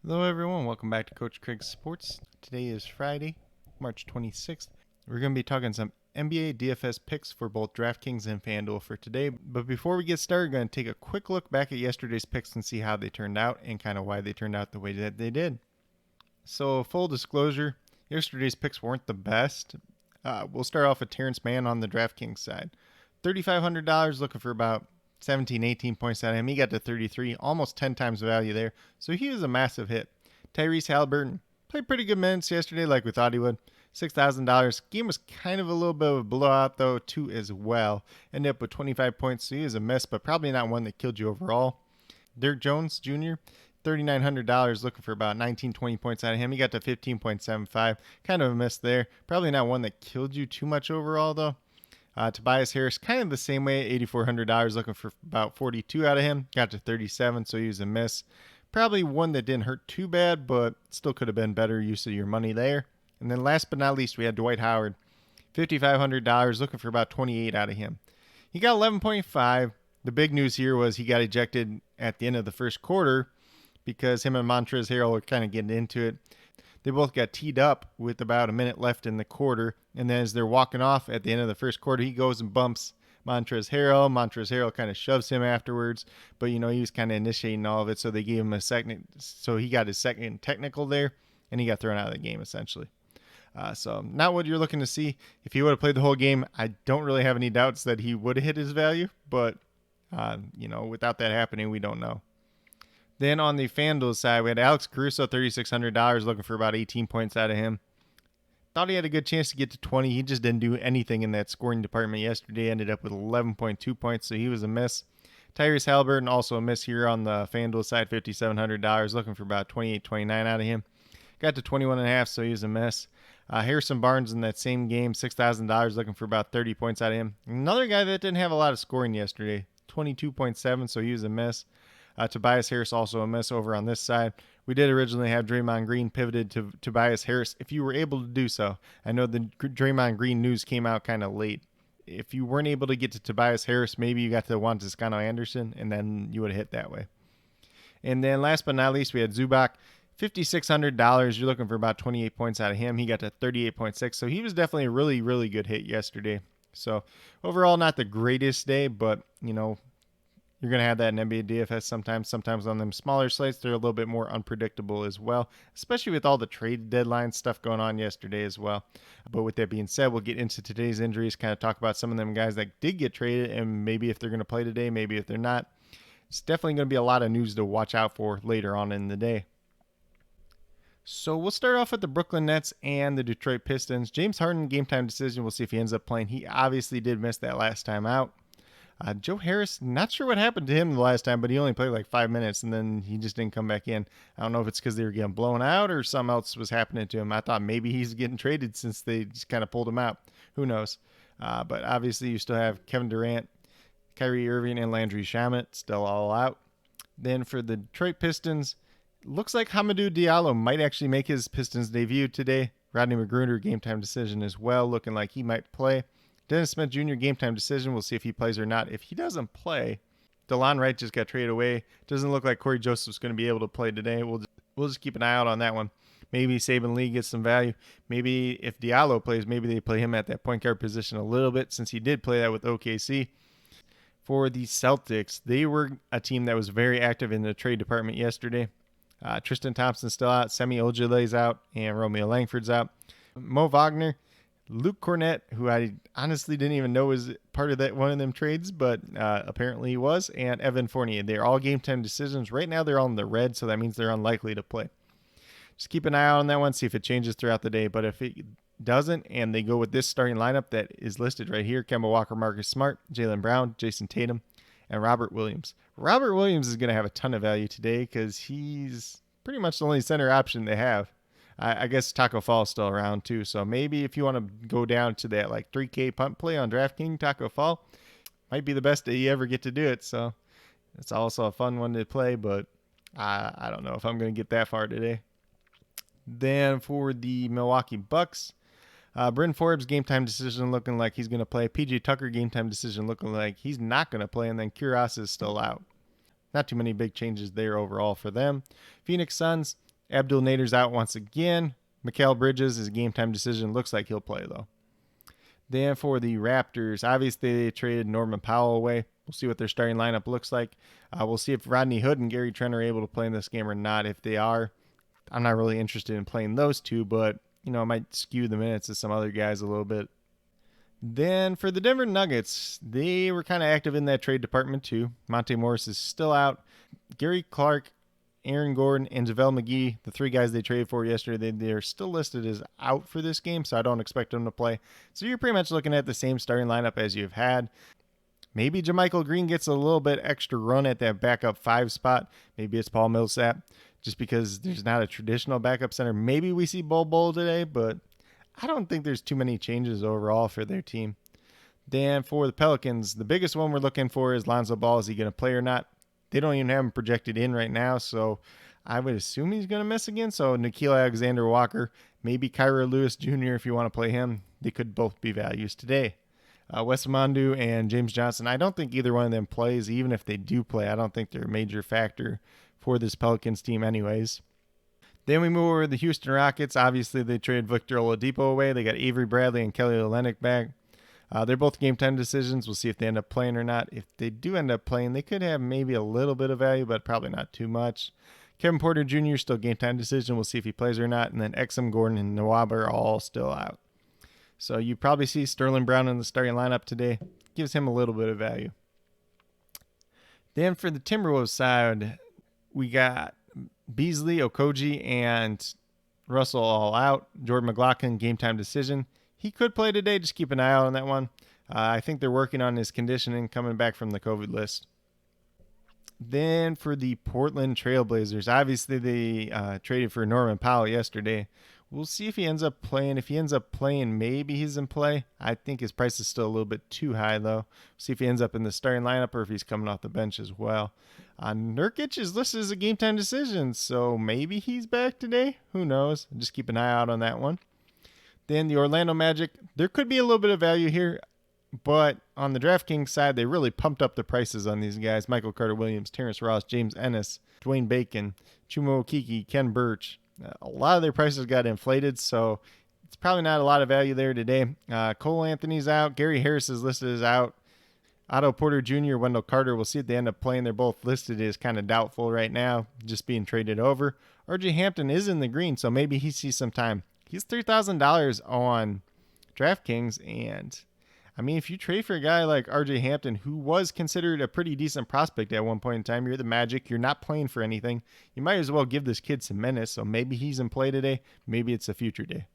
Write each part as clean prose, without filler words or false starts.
Hello everyone, welcome back to Coach Craig's Sports. Today is Friday, March 26th. We're going to be talking some NBA DFS picks for both DraftKings and FanDuel for today. But before we get started, we're going to take a quick look back at yesterday's picks and see how they turned out and kind of why they turned out the way that they did. So full disclosure, yesterday's picks weren't the best. We'll start off with Terrence Mann on the DraftKings side. $3,500 looking for about 17, 18 points out of him. He got to 33, almost 10 times the value there. So he was a massive hit. Tyrese Halliburton played pretty good minutes yesterday, like we thought he would. $6,000. Game was kind of a little bit of a blowout, though, too, as well. Ended up with 25 points, so he was a miss, but probably not one that killed you overall. Derek Jones Jr., $3,900, looking for about 19, 20 points out of him. He got to 15.75. Kind of a miss there. Probably not one that killed you too much overall, though. Tobias Harris, kind of the same way, $8,400, looking for about 42 out of him. Got to 37, so he was a miss. Probably one that didn't hurt too bad, but still could have been better use of your money there. And then last but not least, we had Dwight Howard, $5,500, looking for about 28 out of him. He got 11.5. The big news here was he got ejected at the end of the first quarter because him and Montrezl Harrell were kind of getting into it. They both got teed up with about a minute left in the quarter. And then as they're walking off at the end of the first quarter, he goes and bumps Montrezl Harrell. Montrezl Harrell kind of shoves him afterwards. But, he was kind of initiating all of it. So they gave him a second. So he got his second technical there. And he got thrown out of the game, essentially. So not what you're looking to see. If he would have played the whole game, I don't really have any doubts that he would have hit his value. But, without that happening, we don't know. Then on the FanDuel side, we had Alex Caruso, $3,600, looking for about 18 points out of him. Thought he had a good chance to get to 20. He just didn't do anything in that scoring department yesterday. Ended up with 11.2 points, so he was a miss. Tyrese Halliburton, also a miss here on the FanDuel side, $5,700, looking for about 28, 29 out of him. Got to 21.5, so he was a miss. Harrison Barnes in that same game, $6,000, looking for about 30 points out of him. Another guy that didn't have a lot of scoring yesterday, 22.7, so he was a miss. Tobias Harris also a miss over on this side. We did originally have Draymond Green pivoted to Tobias Harris if you were able to do so. I know the Draymond Green news came out kind of late. If you weren't able to get to Tobias Harris, maybe you got to Juan Toscano Anderson, and then you would have hit that way. And then last but not least, we had Zubac, $5,600. You're looking for about 28 points out of him. He got to 38.6, so he was definitely a really, really good hit yesterday. So overall, not the greatest day, but, you're going to have that in NBA DFS sometimes. Sometimes on them smaller slates, they're a little bit more unpredictable as well, especially with all the trade deadline stuff going on yesterday as well. But with that being said, we'll get into today's injuries, kind of talk about some of them guys that did get traded and maybe if they're going to play today, maybe if they're not. It's definitely going to be a lot of news to watch out for later on in the day. So we'll start off with the Brooklyn Nets and the Detroit Pistons. James Harden, game time decision. We'll see if he ends up playing. He obviously did miss that last time out. Joe Harris, not sure what happened to him the last time, but he only played like 5 minutes and then he just didn't come back in. I don't know if it's because they were getting blown out or something else was happening to him. I thought maybe he's getting traded since they just kind of pulled him out. Who knows? But obviously you still have Kevin Durant, Kyrie Irving, and Landry Shamet still all out. Then for the Detroit Pistons, looks like Hamidou Diallo might actually make his Pistons debut today. Rodney Magruder, game time decision as well, looking like he might play. Dennis Smith Jr. game time decision. We'll see if he plays or not. If he doesn't play, DeLon Wright just got traded away. Doesn't look like Corey Joseph's going to be able to play today. We'll just keep an eye out on that one. Maybe Saban Lee gets some value. Maybe if Diallo plays, maybe they play him at that point guard position a little bit since he did play that with OKC. For the Celtics, they were a team that was very active in the trade department yesterday. Tristan Thompson's still out. Semi Ojeley's out. And Romeo Langford's out. Mo Wagner, Luke Cornett, who I honestly didn't even know was part of that one of them trades, but apparently he was, and Evan Fournier. They're all game time decisions. Right now they're all in the red, so that means they're unlikely to play. Just keep an eye out on that one, see if it changes throughout the day. But if it doesn't, and they go with this starting lineup that is listed right here, Kemba Walker, Marcus Smart, Jaylen Brown, Jason Tatum, and Robert Williams. Robert Williams is going to have a ton of value today because he's pretty much the only center option they have. I guess Taco Fall is still around too. So maybe if you want to go down to that like 3K punt play on DraftKings, Taco Fall might be the best that you ever get to do it. So it's also a fun one to play, but I don't know if I'm going to get that far today. Then for the Milwaukee Bucks, Bryn Forbes game time decision looking like he's going to play. PJ Tucker game time decision looking like he's not going to play. And then Kuras is still out. Not too many big changes there overall for them. Phoenix Suns, Abdul Nader's out once again. Mikal Bridges is a game time decision. Looks like he'll play though. Then for the Raptors, obviously they traded Norman Powell away. We'll see what their starting lineup looks like. We'll see if Rodney Hood and Gary Trent are able to play in this game or not. If they are, I'm not really interested in playing those two, but it might skew the minutes of some other guys a little bit. Then for the Denver Nuggets, they were kind of active in that trade department too. Monte Morris is still out. Gary Clark, Aaron Gordon, and JaVale McGee, the three guys they traded for yesterday, they're still listed as out for this game, so I don't expect them to play. So you're pretty much looking at the same starting lineup as you've had. Maybe JaMychal Green gets a little bit extra run at that backup 5 spot. Maybe it's Paul Millsap, just because there's not a traditional backup center. Maybe we see Bol Bol today, but I don't think there's too many changes overall for their team. Then for the Pelicans, the biggest one we're looking for is Lonzo Ball. Is he going to play or not? They don't even have him projected in right now, so I would assume he's going to miss again. So Nickeil Alexander-Walker, maybe Kyra Lewis Jr. if you want to play him. They could both be values today. Wes Iwundu and James Johnson, I don't think either one of them plays. Even if they do play, I don't think they're a major factor for this Pelicans team anyways. Then we move over to the Houston Rockets. Obviously, they traded Victor Oladipo away. They got Avery Bradley and Kelly Olynyk back. They're both game time decisions. We'll see if they end up playing or not. If they do end up playing, they could have maybe a little bit of value, but probably not too much. Kevin Porter Jr. still game time decision. We'll see if he plays or not. And then Exum, Gordon, and Nwaba are all still out. So you probably see Sterling Brown in the starting lineup today. Gives him a little bit of value. Then for the Timberwolves side, we got Beasley, Okogie, and Russell all out. Jordan McLaughlin, game time decision. He could play today. Just keep an eye out on that one. I think they're working on his conditioning coming back from the COVID list. Then for the Portland Trailblazers, obviously they traded for Norman Powell yesterday. We'll see if he ends up playing. If he ends up playing, maybe he's in play. I think his price is still a little bit too high, though. See if he ends up in the starting lineup or if he's coming off the bench as well. Nurkic is listed as a game-time decision, so maybe he's back today. Who knows? Just keep an eye out on that one. Then the Orlando Magic, there could be a little bit of value here, but on the DraftKings side, they really pumped up the prices on these guys. Michael Carter-Williams, Terrence Ross, James Ennis, Dwayne Bacon, Chuma Okeke, Ken Birch. A lot of their prices got inflated, so it's probably not a lot of value there today. Cole Anthony's out. Gary Harris is listed as out. Otto Porter Jr., Wendell Carter, we'll see if they end up playing. They're both listed as kind of doubtful right now, just being traded over. RJ Hampton is in the green, so maybe he sees some time. He's $3,000 on DraftKings, and I mean, if you trade for a guy like RJ Hampton, who was considered a pretty decent prospect at one point in time, you're the Magic, you're not playing for anything, you might as well give this kid some minutes, so maybe he's in play today, maybe it's a future day.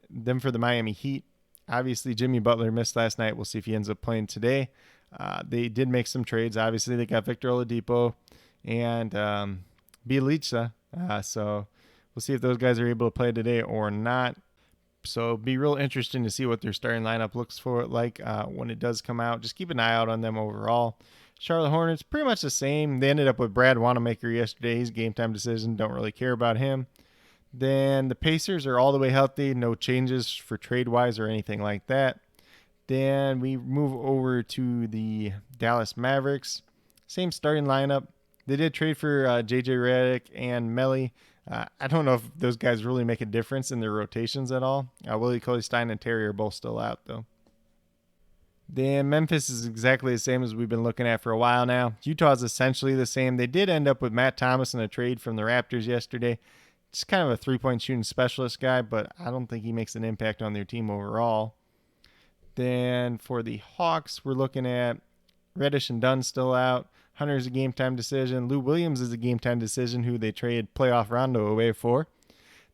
Then for the Miami Heat, obviously Jimmy Butler missed last night. We'll see if he ends up playing today. They did make some trades. Obviously, they got Victor Oladipo and Bjelica, so we'll see if those guys are able to play today or not. So it'll be real interesting to see what their starting lineup looks for like when it does come out. Just keep an eye out on them overall. Charlotte Hornets, pretty much the same. They ended up with Brad Wanamaker yesterday. He's game time decision. Don't really care about him. Then the Pacers are all the way healthy. No changes for trade-wise or anything like that. Then we move over to the Dallas Mavericks. Same starting lineup. They did trade for J.J. Redick and Melly. I don't know if those guys really make a difference in their rotations at all. Willie Cauley-Stein and Terry are both still out, though. Then Memphis is exactly the same as we've been looking at for a while now. Utah's essentially the same. They did end up with Matt Thomas in a trade from the Raptors yesterday. Just kind of a three-point shooting specialist guy, but I don't think he makes an impact on their team overall. Then for the Hawks, we're looking at Reddish and Dunn still out. Hunter's a game-time decision. Lou Williams is a game-time decision, who they traded playoff Rondo away for.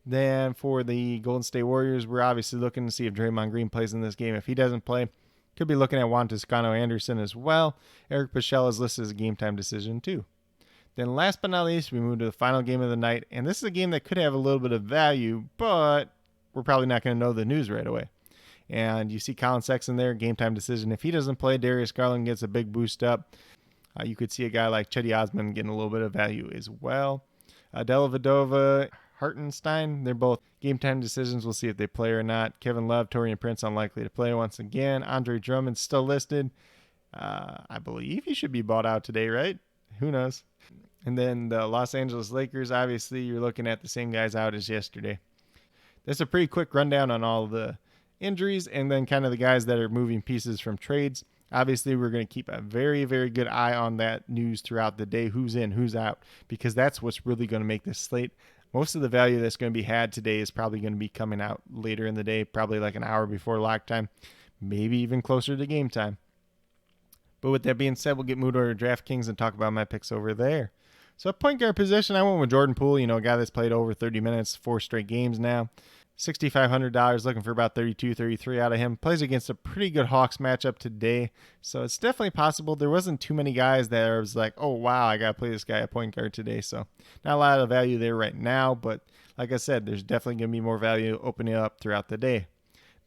Then for the Golden State Warriors, we're obviously looking to see if Draymond Green plays in this game. If he doesn't play, could be looking at Juan Toscano-Anderson as well. Eric Paschall is listed as a game-time decision too. Then last but not least, we move to the final game of the night. And this is a game that could have a little bit of value, but we're probably not going to know the news right away. And you see Colin Sexton there, game-time decision. If he doesn't play, Darius Garland gets a big boost up. You could see a guy like Chetty Osman getting a little bit of value as well. Dellavedova, Hartenstein, they're both game-time decisions. We'll see if they play or not. Kevin Love, Taurean Prince unlikely to play once again. Andre Drummond's still listed. I believe he should be bought out today, right? Who knows? And then the Los Angeles Lakers, obviously, you're looking at the same guys out as yesterday. That's a pretty quick rundown on all the injuries and then kind of the guys that are moving pieces from trades. Obviously, we're going to keep a very, very good eye on that news throughout the day, who's in, who's out, because that's what's really going to make this slate. Most of the value that's going to be had today is probably going to be coming out later in the day, probably like an hour before lock time, maybe even closer to game time. But with that being said, we'll get moved over to DraftKings and talk about my picks over there. So at point guard position, I went with Jordan Poole, a guy that's played over 30 minutes, 4 straight games now. $6,500, looking for about 32, 33 out of him. Plays against a pretty good Hawks matchup today, so it's definitely possible. There wasn't too many guys that I was like, oh, wow, I got to play this guy at point guard today, so not a lot of value there right now, but like I said, there's definitely going to be more value opening up throughout the day.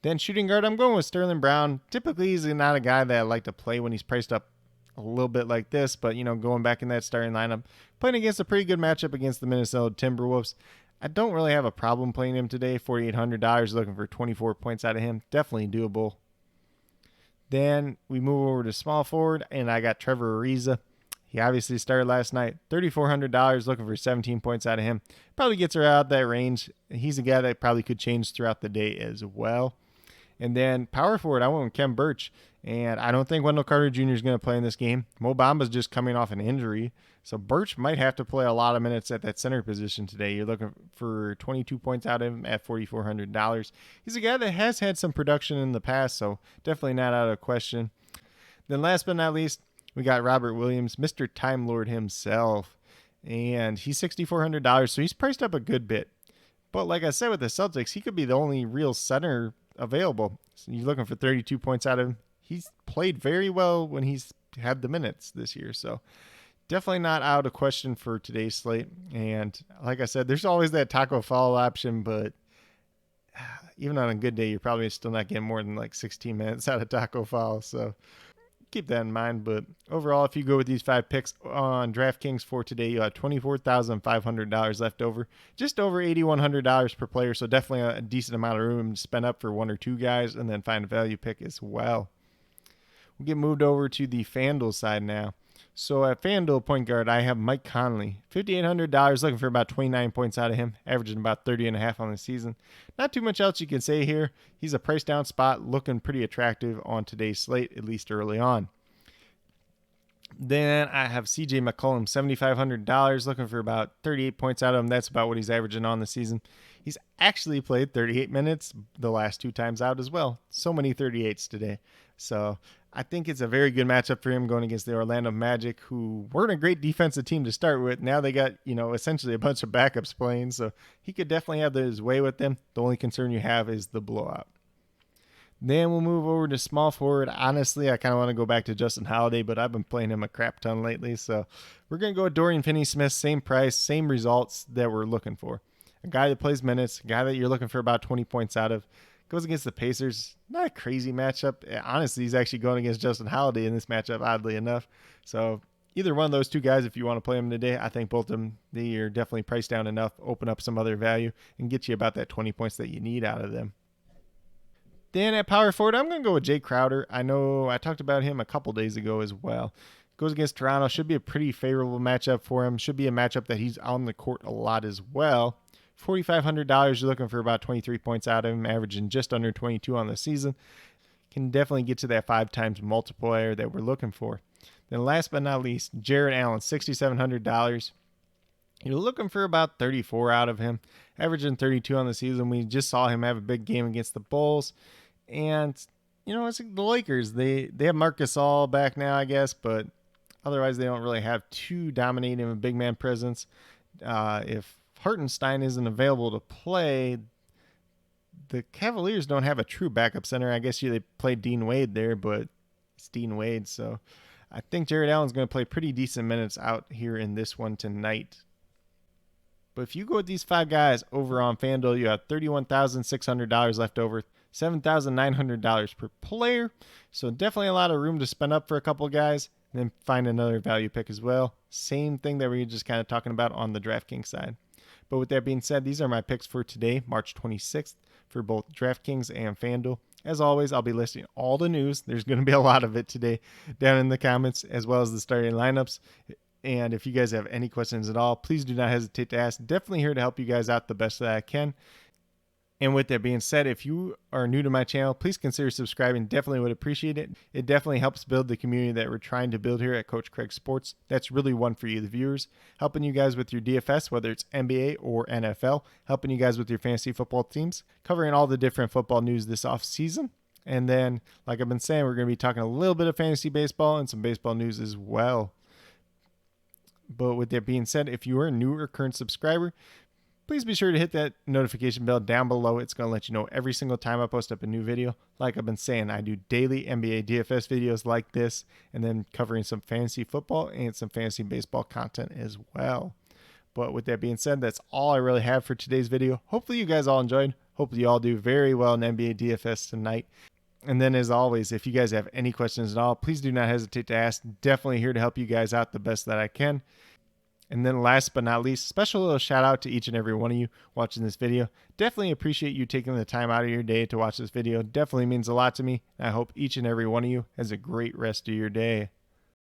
Then shooting guard, I'm going with Sterling Brown. Typically, he's not a guy that I like to play when he's priced up a little bit like this, but, going back in that starting lineup, playing against a pretty good matchup against the Minnesota Timberwolves. I don't really have a problem playing him today. $4,800, looking for 24 points out of him. Definitely doable. Then we move over to small forward, and I got Trevor Ariza. He obviously started last night. $3,400, looking for 17 points out of him. Probably gets her out that range. He's a guy that probably could change throughout the day as well. And then power forward, I went with Kem Birch. And I don't think Wendell Carter Jr. is going to play in this game. Mo Bamba's just coming off an injury. So Birch might have to play a lot of minutes at that center position today. You're looking for 22 points out of him at $4,400. He's a guy that has had some production in the past, so definitely not out of question. Then last but not least, we got Robert Williams, Mr. Time Lord himself. And he's $6,400, so he's priced up a good bit. But like I said with the Celtics, he could be the only real center available. So you're looking for 32 points out of him. He's played very well when he's had the minutes this year. So definitely not out of question for today's slate. And like I said, there's always that Taco Fall option, but even on a good day, you're probably still not getting more than like 16 minutes out of Taco Fall. So keep that in mind. But overall, if you go with these 5 picks on DraftKings for today, you'll have $24,500 left over, just over $8,100 per player. So definitely a decent amount of room to spend up for 1 or 2 guys and then find a value pick as well. We'll get moved over to the FanDuel side now. So at FanDuel point guard, I have Mike Conley, $5,800, looking for about 29 points out of him, averaging about 30.5 on the season. Not too much else you can say here. He's a price down spot, looking pretty attractive on today's slate, at least early on. Then I have CJ McCollum, $7,500, looking for about 38 points out of him. That's about what he's averaging on the season. He's actually played 38 minutes the last 2 times out as well. So many 38s today. So I think it's a very good matchup for him going against the Orlando Magic, who weren't a great defensive team to start with. Now they got, essentially a bunch of backups playing. So he could definitely have his way with them. The only concern you have is the blowout. Then we'll move over to small forward. Honestly, I kind of want to go back to Justin Holiday, but I've been playing him a crap ton lately. So we're going to go with Dorian Finney-Smith, same price, same results that we're looking for. A guy that plays minutes, a guy that you're looking for about 20 points out of. Goes against the Pacers. Not a crazy matchup. Honestly, he's actually going against Justin Holiday in this matchup, oddly enough. So either one of those 2 guys, if you want to play them today, I think both of them, they are definitely priced down enough, open up some other value, and get you about that 20 points that you need out of them. Then at power forward, I'm going to go with Jay Crowder. I know I talked about him a couple days ago as well. Goes against Toronto. Should be a pretty favorable matchup for him. Should be a matchup that he's on the court a lot as well. $4,500, you're looking for about 23 points out of him, averaging just under 22 on the season. Can definitely get to that 5 times multiplier that we're looking for. Then last but not least, Jared Allen, $6,700. You're looking for about 34 out of him, averaging 32 on the season. We just saw him have a big game against the Bulls. And, it's like the Lakers. They have Marc Gasol back now, I guess, but otherwise they don't really have too dominating a big man presence. If Hartenstein isn't available to play, the Cavaliers don't have a true backup center. I guess they played Dean Wade there, but it's Dean Wade. So I think Jared Allen's going to play pretty decent minutes out here in this one tonight. But if you go with these 5 guys over on FanDuel, you have $31,600 left over, $7,900 per player. So definitely a lot of room to spend up for a couple guys, and then find another value pick as well. Same thing that we were just kind of talking about on the DraftKings side. But with that being said, these are my picks for today, March 26th, for both DraftKings and FanDuel. As always, I'll be listing all the news. There's going to be a lot of it today down in the comments, as well as the starting lineups. And if you guys have any questions at all, please do not hesitate to ask. Definitely here to help you guys out the best that I can. And with that being said, if you are new to my channel, please consider subscribing. Definitely would appreciate it. It definitely helps build the community that we're trying to build here at Coach Craig Sports. That's really one for you, the viewers, helping you guys with your DFS, whether it's NBA or NFL, helping you guys with your fantasy football teams, covering all the different football news this off season. And then, like I've been saying, we're going to be talking a little bit of fantasy baseball and some baseball news as well. But with that being said, if you are a new or current subscriber, please be sure to hit that notification bell down below. It's going to let you know every single time I post up a new video. Like I've been saying, I do daily NBA DFS videos like this, and then covering some fantasy football and some fantasy baseball content as well. But with that being said, that's all I really have for today's video. Hopefully you guys all enjoyed. Hopefully you all do very well in NBA DFS tonight. And then as always, if you guys have any questions at all, please do not hesitate to ask. Definitely here to help you guys out the best that I can. And then last but not least, special little shout out to each and every one of you watching this video. Definitely appreciate you taking the time out of your day to watch this video. Definitely means a lot to me. I hope each and every one of you has a great rest of your day.